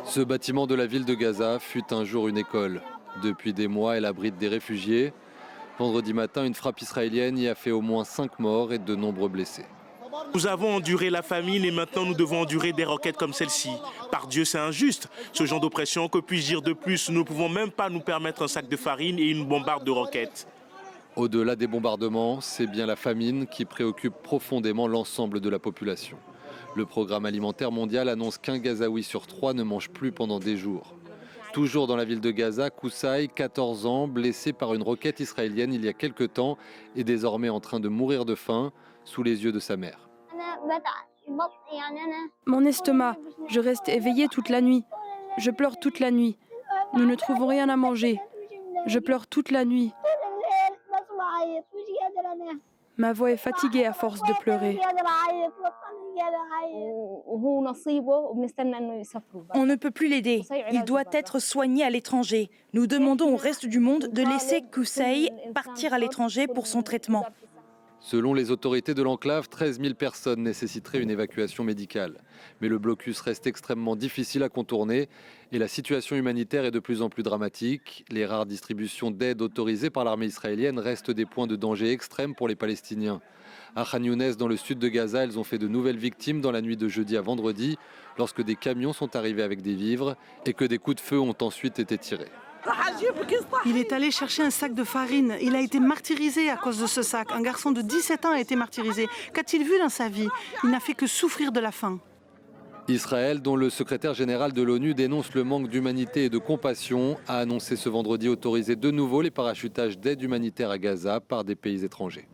Ce bâtiment de la ville de Gaza fut un jour une école. Depuis des mois, elle abrite des réfugiés. Vendredi matin, une frappe israélienne y a fait au moins 5 morts et de nombreux blessés. Nous avons enduré la famine et maintenant nous devons endurer des roquettes comme celle-ci. Par Dieu, c'est injuste. Ce genre d'oppression, que puis-je dire de plus? Nous ne pouvons même pas nous permettre un sac de farine et une bombarde de roquettes. Au-delà des bombardements, c'est bien la famine qui préoccupe profondément l'ensemble de la population. Le programme alimentaire mondial annonce qu'un Gazaoui sur 3 ne mange plus pendant des jours. Toujours dans la ville de Gaza, Koussaï, 14 ans, blessé par une roquette israélienne il y a quelque temps, est désormais en train de mourir de faim sous les yeux de sa mère. Mon estomac, je reste éveillée toute la nuit. Je pleure toute la nuit. Nous ne trouvons rien à manger. Je pleure toute la nuit. Ma voix est fatiguée à force de pleurer. On ne peut plus l'aider. Il doit être soigné à l'étranger. Nous demandons au reste du monde de laisser Koussaï partir à l'étranger pour son traitement. Selon les autorités de l'enclave, 13 000 personnes nécessiteraient une évacuation médicale. Mais le blocus reste extrêmement difficile à contourner et la situation humanitaire est de plus en plus dramatique. Les rares distributions d'aide autorisées par l'armée israélienne restent des points de danger extrême pour les Palestiniens. À Khan Younes, dans le sud de Gaza, elles ont fait de nouvelles victimes dans la nuit de jeudi à vendredi, lorsque des camions sont arrivés avec des vivres et que des coups de feu ont ensuite été tirés. Il est allé chercher un sac de farine. Il a été martyrisé à cause de ce sac. Un garçon de 17 ans a été martyrisé. Qu'a-t-il vu dans sa vie? Il n'a fait que souffrir de la faim. Israël, dont le secrétaire général de l'ONU dénonce le manque d'humanité et de compassion, a annoncé ce vendredi autoriser de nouveau les parachutages d'aide humanitaire à Gaza par des pays étrangers.